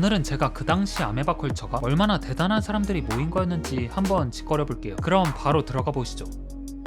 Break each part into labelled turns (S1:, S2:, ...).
S1: 오늘은 제가 그 당시 아메바 컬처가 얼마나 대단한 사람들이 모인 거였는지 한번 짚거려 볼게요. 그럼 바로 들어가 보시죠.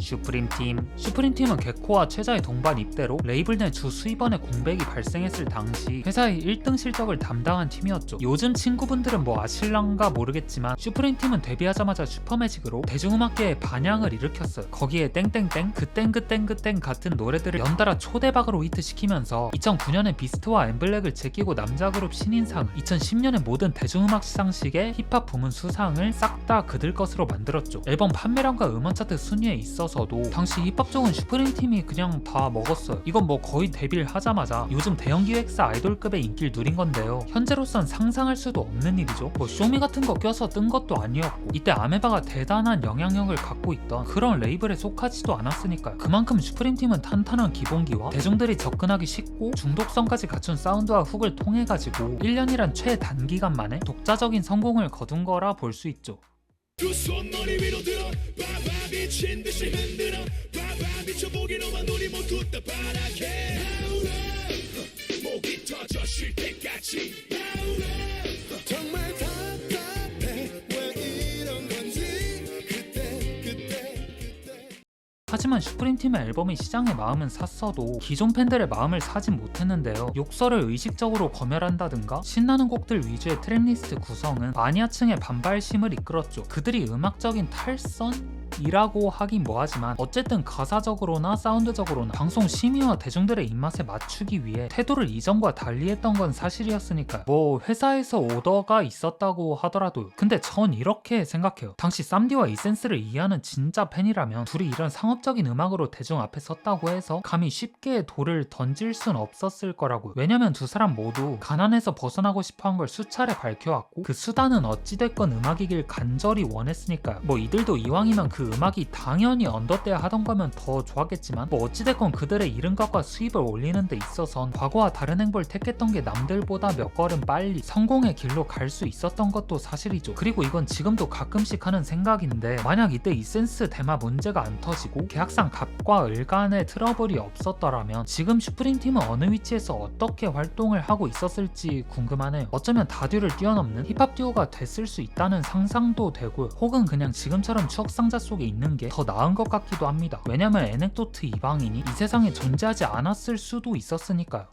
S1: 슈프림팀은 개코와 최자의 동반 입대로 레이블 내 주 수입원의 공백이 발생했을 당시 회사의 1등 실적을 담당한 팀이었죠. 요즘 친구분들은 뭐 아실랑가 모르겠지만 슈프림팀은 데뷔하자마자 슈퍼매직으로 대중음악계에 반향을 일으켰어요. 거기에 땡땡땡, 그땡 같은 노래들을 연달아 초대박으로 히트시키면서 2009년에 비스트와 엠블랙을 제끼고 남자그룹 신인상을, 2010년에 모든 대중음악 시상식의 힙합 부문 수상을 싹 다 그들 것으로 만들었죠. 앨범 판매량과 음원 차트 순위에 있어서도 당시 힙합 쪽은 슈프림팀이 그냥 다 먹었어요. 이건 뭐 거의 데뷔를 하자마자 요즘 대형 기획사 아이돌급의 인기를 누린 건데요. 현재로선 상상할 수도 없는 일이죠. 뭐 쇼미 같은 거 껴서 뜬 것도 아니었고, 이때 아메바가 대단한 영향력을 갖고 있던 그런 레이블에 속하지도 않았으니까요. 그만큼 슈프림팀은 탄탄한 기본기와 대중들이 접근하기 쉽고 중독성까지 갖춘 사운드와 훅을 통해 가지고 1년이란 최단기간 만에 독자적인 성공을 거둔 거라 볼 수 있죠.
S2: 두 손 머리 위로 들어 바바 미친 듯이 흔들어 바바 미쳐보기로만 눈이 모두 다 파랗게 하울해 목이 터져 쉴 때까지 하울해 정말 답답해 왜 이런 건지 그때
S1: 하지만 슈프림팀의 앨범이 시장의 마음은 샀어도 기존 팬들의 마음을 사진 못했는데요. 욕설을 의식적으로 검열한다든가 신나는 곡들 위주의 트랙리스트 구성은 마니아층의 반발심을 이끌었죠. 그들이 음악적인 탈선이라고 하긴 뭐하지만 어쨌든 가사적으로나 사운드적으로나 방송 심의와 대중들의 입맛에 맞추기 위해 태도를 이전과 달리했던 건 사실이었으니까요. 뭐 회사에서 오더가 있었다고 하더라도요. 근데 전 이렇게 생각해요. 당시 쌈디와 이센스를 이해하는 진짜 팬이라면 둘이 이런 상업적인 음악으로 대중 앞에 섰다고 해서 감히 쉽게 돌을 던질 순 없었을 거라고요. 왜냐면 두 사람 모두 가난에서 벗어나고 싶어한 걸 수차례 밝혀왔고 그 수단은 어찌됐건 음악이길 간절히 원했으니까요. 뭐 이들도 이왕이면 그 음악이 당연히 언더때야 하던 거면 더 좋았겠지만 뭐 어찌됐건 그들의 잃은 것과 수입을 올리는 데 있어선 과거와 다른 행보를 택했던 게 남들보다 몇 걸음 빨리 성공의 길로 갈 수 있었던 것도 사실이죠. 그리고 이건 지금도 가끔씩 하는 생각인데, 만약 이때 이센스 대마 문제가 안 터지고 계약상 갑과 을 간의 트러블이 없었더라면 지금 슈프림팀은 어느 위치에서 어떻게 활동을 하고 있었을지 궁금하네요. 어쩌면 다듀를 뛰어넘는 힙합 듀오가 됐을 수 있다는 상상도 되고요. 혹은 그냥 지금처럼 추억상자 속에 있는 게 더 나은 것 같기도 합니다. 왜냐면 에넥도트 이방인이 이 세상에 존재하지 않았을 수도 있었으니까요.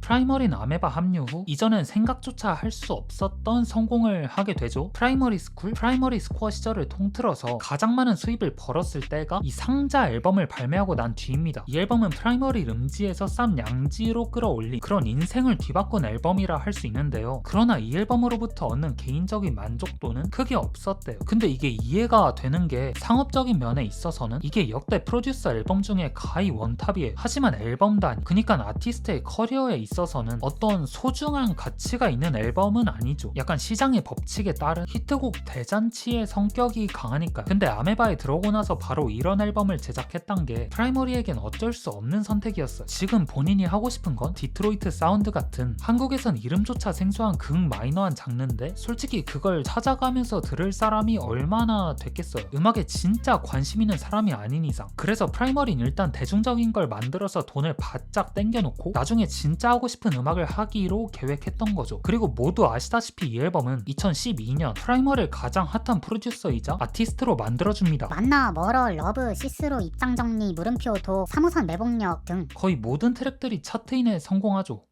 S1: 프라이머리는 아메바 합류 후 이전엔 생각조차 할 수 없었던 성공을 하게 되죠. 프라이머리 스코어 시절을 통틀어서 가장 많은 수입을 벌었을 때가 이 상자 앨범을 발매하고 난 뒤입니다. 이 앨범은 프라이머리 름지에서 쌈 양지로 끌어올린 그런 인생을 뒤바꾼 앨범이라 할 수 있는데요. 그러나 이 앨범으로부터 얻는 개인적인 만족도는 크게 없었대요. 근데 이게 이해가 되는 게 상업적인 면에 있어서는 이게 역대 프로듀서 앨범 중에 가히 원탑이에요. 하지만 앨범 단위, 그니까 아티스트의 커리어에 있어서는 어떤 소중한 가치가 있는 앨범은 아니죠. 약간 시장의 법칙에 따른 히트곡 대잔치의 성격이 강하니까요. 근데 아메바에 들어오고 나서 바로 이런 앨범을 제작했단 게 프라이머리에겐 어쩔 수 없는 선택이었어요. 지금 본인이 하고 싶은 건 디트로이트 사운드 같은 한국에선 이름조차 생소한 극마이너한 장르인데 솔직히 그걸 찾아가면서 들을 사람이 얼마나 됐겠어요. 음악에 진짜 관심 있는 사람이 아닌 이상. 그래서 프라이머리는 일단 대중적인 걸 만들어서 돈을 바짝 땡겨놓고 나중에 진짜 하고 싶은 음악을 하기로 계획했던 거죠. 그리고 모두 아시다시피 이 앨범은 2012년 프라이머리를 가장 핫한 프로듀서이자 아티스트로 만들어줍니다.
S3: 만나, 멀어, 러브, 시스루, 입장정리, 물음표, 도, 3호선 매복력 등
S1: 거의 모든 트랙들이 차트인에 성공하죠.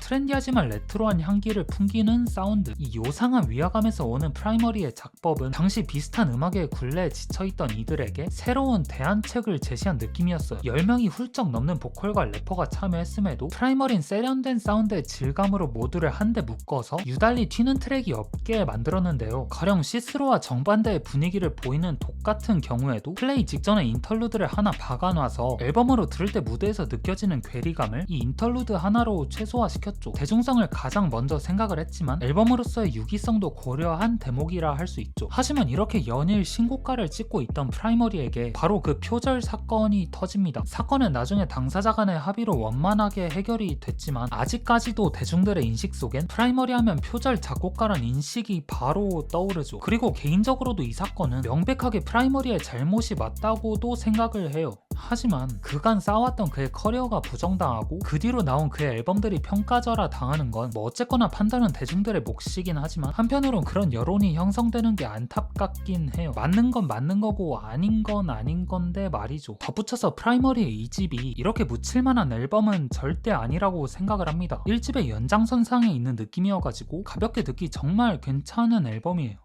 S1: 트렌디하지만 레트로한 향기를 풍기는 사운드, 이 요상한 위화감에서 오는 프라이머리의 작법은 당시 비슷한 음악의 굴레에 지쳐있던 이들에게 새로운 대안책을 제시한 느낌이었어요. 10명이 훌쩍 넘는 보컬과 래퍼가 참여했음에도 프라이머리는 세련된 사운드의 질감으로 모두를 한데 묶어서 유달리 튀는 트랙이 없게 만들었는데요. 가령 시스로와 정반대의 분위기를 보이는 독 같은 경우에도 플레이 직전에 인터루드를 하나 박아놔서 앨범으로 들을 때 무대에서 느껴지는 괴리감을 이 인터루드 하나로 최소화시켰죠. 생겼죠. 대중성을 가장 먼저 생각을 했지만 앨범으로서의 유기성도 고려한 대목이라 할 수 있죠. 하지만 이렇게 연일 신고가를 찍고 있던 프라이머리에게 바로 그 표절 사건이 터집니다. 사건은 나중에 당사자 간의 합의로 원만하게 해결이 됐지만 아직까지도 대중들의 인식 속엔 프라이머리 하면 표절 작곡가란 인식이 바로 떠오르죠. 그리고 개인적으로도 이 사건은 명백하게 프라이머리의 잘못이 맞다고도 생각을 해요. 하지만 그간 쌓아왔던 그의 커리어가 부정당하고 그 뒤로 나온 그의 앨범들이 평가절하 당하는 건 뭐 어쨌거나 판단은 대중들의 몫이긴 하지만 한편으론 그런 여론이 형성되는 게 안타깝긴 해요. 맞는 건 맞는 거고 아닌 건 아닌 건데 말이죠. 덧붙여서 프라이머리의 2집이 이렇게 묻힐만한 앨범은 절대 아니라고 생각을 합니다. 1집의 연장선상에 있는 느낌이어가지고 가볍게 듣기 정말 괜찮은 앨범이에요.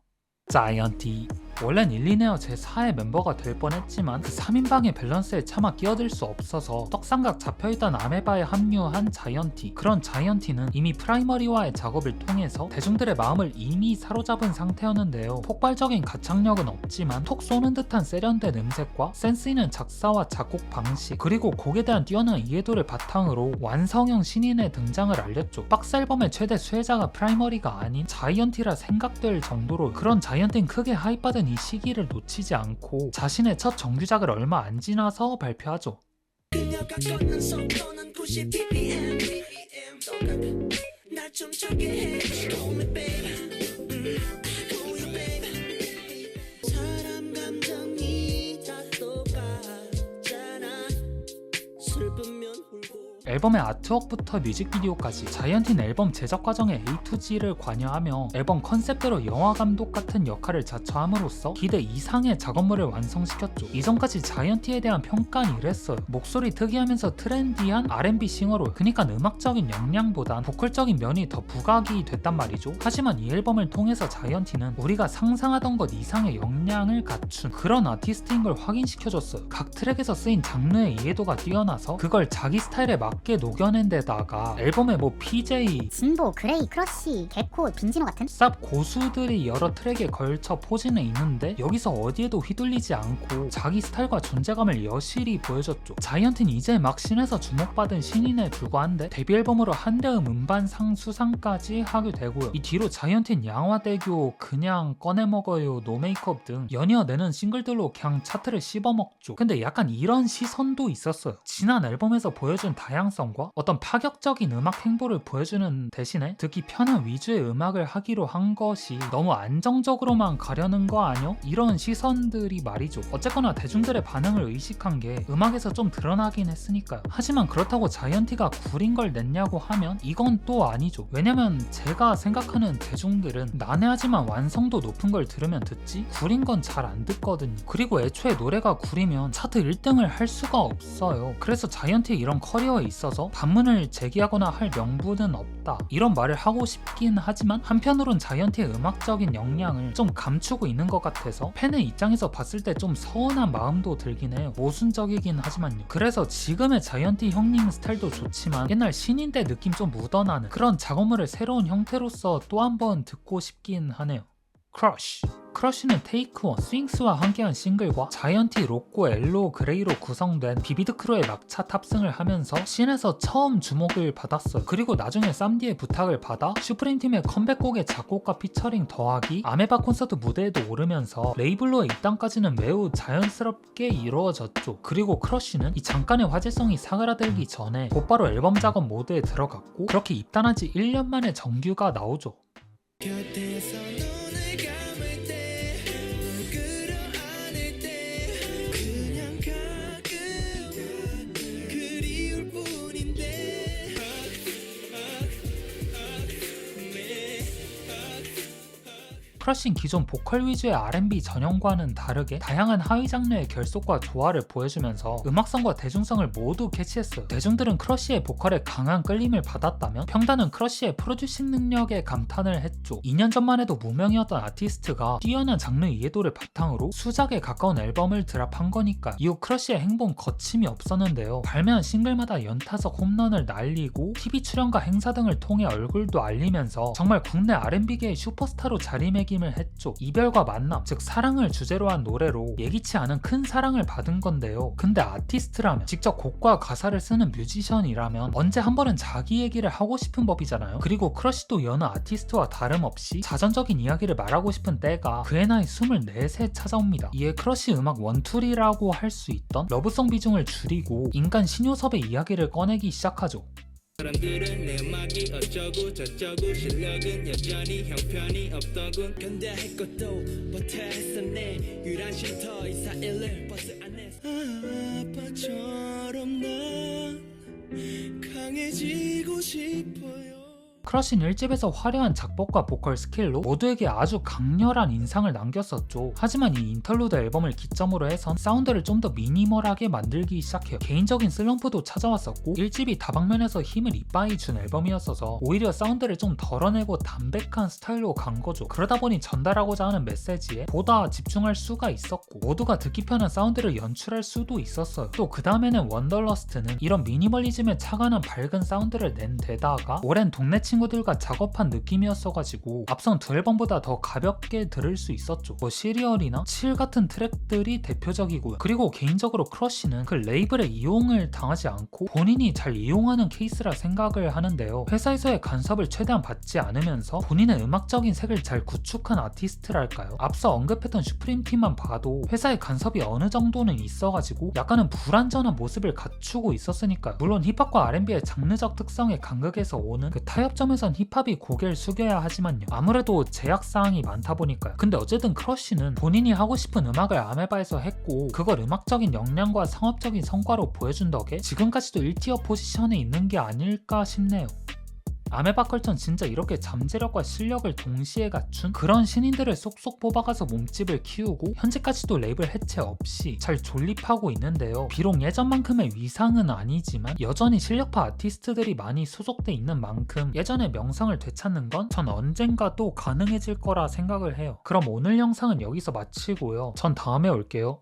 S1: 자이언티. 원래는 일리네어 제4의 멤버가 될 뻔했지만 그 3인방의 밸런스에 차마 끼어들 수 없어서 떡상각 잡혀있던 아메바에 합류한 자이언티. 그런 자이언티는 이미 프라이머리와의 작업을 통해서 대중들의 마음을 이미 사로잡은 상태였는데요. 폭발적인 가창력은 없지만 톡 쏘는 듯한 세련된 음색과 센스 있는 작사와 작곡 방식, 그리고 곡에 대한 뛰어난 이해도를 바탕으로 완성형 신인의 등장을 알렸죠. 박스 앨범의 최대 수혜자가 프라이머리가 아닌 자이언티라 생각될 정도로 그런 자이언티는 크게 하이받은 이 시기를 놓치지 않고 자신의 첫 정규작을 얼마 안 지나서 발표하죠.
S4: 그녀가 걷는 속도는 90bpm 날 춤추게 해 Call me baby Call you baby 사람 감정이 다 똑같잖아 슬프면 울고
S1: 앨범의 아트웍부터 뮤직비디오까지 자이언티는 앨범 제작 과정에 A to G를 관여하며 앨범 컨셉대로 영화 감독 같은 역할을 자처함으로써 기대 이상의 작업물을 완성시켰죠. 이전까지 자이언티에 대한 평가는 이랬어요. 목소리 특이하면서 트렌디한 R&B 싱어로, 그니까 음악적인 역량보단 보컬적인 면이 더 부각이 됐단 말이죠. 하지만 이 앨범을 통해서 자이언티는 우리가 상상하던 것 이상의 역량을 갖춘 그런 아티스트인 걸 확인시켜줬어요. 각 트랙에서 쓰인 장르의 이해도가 뛰어나서 그걸 자기 스타일에 맞게 녹여낸 데다가 앨범에 뭐 PJ,
S3: 진보, 그레이, 크러쉬, 개코, 빈지노 같은
S1: 쌉 고수들이 여러 트랙에 걸쳐 포진해 있는데 여기서 어디에도 휘둘리지 않고 자기 스타일과 존재감을 여실히 보여줬죠. 자이언티는 이제 막 신에서 주목받은 신인에 불과한데 데뷔 앨범으로 한대음 음반상 수상까지 하게 되고요. 이 뒤로 자이언티는 양화대교, 그냥 꺼내먹어요, 노메이크업 등 연이어 내는 싱글들로 그냥 차트를 씹어먹죠. 근데 약간 이런 시선도 있었어요. 지난 앨범에서 보여준 다양성과 어떤 파격적인 음악 행보를 보여주는 대신에 듣기 편한 위주의 음악을 하기로 한 것이 너무 안정적으로만 가려는 거 아니요? 이런 시선들이 말이죠. 어쨌거나 대중들의 반응을 의식한 게 음악에서 좀 드러나긴 했으니까요. 하지만 그렇다고 자이언티가 구린 걸 냈냐고 하면 이건 또 아니죠. 왜냐면 제가 생각하는 대중들은 난해하지만 완성도 높은 걸 들으면 듣지 구린 건 잘 안 듣거든요. 그리고 애초에 노래가 구리면 차트 1등을 할 수가 없어요. 그래서 자이언티의 이런 커리어에 있어서 반문을 제기하거나 할 명분은 없다, 이런 말을 하고 싶긴 하지만 한편으론 자이언티의 음악적인 역량을 좀 감추고 있는 것 같아서 팬의 입장에서 봤을 때 좀 서운한 마음도 들긴 해요. 모순적이긴 하지만요. 그래서 지금의 자이언티 형님 스타일도 좋지만 옛날 신인 때 느낌 좀 묻어나는 그런 작업물을 새로운 형태로서 또 한 번 듣고 싶긴 하네요. 크러쉬. 크러쉬는 테이크1, 스윙스와 함께한 싱글과 자이언티, 로꼬, 엘로, 그레이로 구성된 비비드 크루의 막차 탑승을 하면서 씬에서 처음 주목을 받았어요. 그리고 나중에 쌈디의 부탁을 받아 슈프림 팀의 컴백곡의 작곡과 피처링 더하기 아메바 콘서트 무대에도 오르면서 레이블로의 입단까지는 매우 자연스럽게 이루어졌죠. 그리고 크러쉬는 이 잠깐의 화제성이 사그라들기 전에 곧바로 앨범 작업 모드에 들어갔고 그렇게 입단한 지 1년 만에 정규가 나오죠.
S4: 곁에서 눈을 감을 때 끌어안을 때 그냥 가끔 그리울 뿐인데
S1: 크러쉬는 기존 보컬 위주의 R&B 전형과는 다르게 다양한 하위 장르의 결속과 조화를 보여주면서 음악성과 대중성을 모두 캐치했어요. 대중들은 크러쉬의 보컬에 강한 끌림을 받았다면 평단은 크러쉬의 프로듀싱 능력에 감탄을 했죠. 2년 전만 해도 무명이었던 아티스트가 뛰어난 장르 이해도를 바탕으로 수작에 가까운 앨범을 드랍한 거니까 이후 크러쉬의 행보는 거침이 없었는데요. 발매한 싱글마다 연타석 홈런을 날리고 TV 출연과 행사 등을 통해 얼굴도 알리면서 정말 국내 R&B계의 슈퍼스타로 자리매긴 만들기를 했죠. 이별과 만남, 즉 사랑을 주제로 한 노래로 예기치 않은 큰 사랑을 받은 건데요. 근데 아티스트라면, 직접 곡과 가사를 쓰는 뮤지션이라면 언제 한 번은 자기 얘기를 하고 싶은 법이잖아요. 그리고 크러쉬도 여느 아티스트와 다름없이 자전적인 이야기를 말하고 싶은 때가 그의 나이 24세 찾아옵니다. 이에 크러쉬 음악 원툴이라고 할 수 있던 러브송 비중을 줄이고 인간 신요섭의 이야기를 꺼내기 시작하죠.
S2: 사람들은 내 음악이 어쩌고 저쩌고 실력은 여전히 형편이 없더군 근데 할 것도 못해 했었네 유란 쉼터 이사 일을 버스 안에서 아빠처럼 난 강해지고 싶어요
S1: 크러쉬는 1집에서 화려한 작곡과 보컬 스킬로 모두에게 아주 강렬한 인상을 남겼었죠. 하지만 이 인터루드 앨범을 기점으로 해선 사운드를 좀 더 미니멀하게 만들기 시작해요. 개인적인 슬럼프도 찾아왔었고 1집이 다방면에서 힘을 이빠이 준 앨범이었어서 오히려 사운드를 좀 덜어내고 담백한 스타일로 간 거죠. 그러다 보니 전달하고자 하는 메시지에 보다 집중할 수가 있었고 모두가 듣기 편한 사운드를 연출할 수도 있었어요. 또 그 다음에는 원더러스트는 이런 미니멀리즘에 차가는 밝은 사운드를 낸 데다가 오랜 동네 친구들과 작업한 느낌이었어가지고 앞선 두 앨범보다 더 가볍게 들을 수 있었죠. 뭐 시리얼이나 칠 같은 트랙들이 대표적이고요. 그리고 개인적으로 크러쉬는 그 레이블의 이용을 당하지 않고 본인이 잘 이용하는 케이스라 생각을 하는데요. 회사에서의 간섭을 최대한 받지 않으면서 본인의 음악적인 색을 잘 구축한 아티스트랄까요. 앞서 언급했던 슈프림 팀만 봐도 회사의 간섭이 어느 정도는 있어가지고 약간은 불완전한 모습을 갖추고 있었으니까요. 물론 힙합과 R&B의 장르적 특성의 간극에서 오는 그 타협점에선 힙합이 고개를 숙여야 하지만요. 아무래도 제약사항이 많다 보니까요. 근데 어쨌든 크러쉬는 본인이 하고 싶은 음악을 아메바에서 했고 그걸 음악적인 역량과 상업적인 성과로 보여준 덕에 지금까지도 1티어 포지션에 있는 게 아닐까 싶네요. 아메바 컬처는 진짜 이렇게 잠재력과 실력을 동시에 갖춘 그런 신인들을 쏙쏙 뽑아가서 몸집을 키우고 현재까지도 레이블 해체 없이 잘 존립하고 있는데요. 비록 예전만큼의 위상은 아니지만 여전히 실력파 아티스트들이 많이 소속돼 있는 만큼 예전의 명성을 되찾는 건 전 언젠가 또 가능해질 거라 생각을 해요. 그럼 오늘 영상은 여기서 마치고요. 전 다음에 올게요.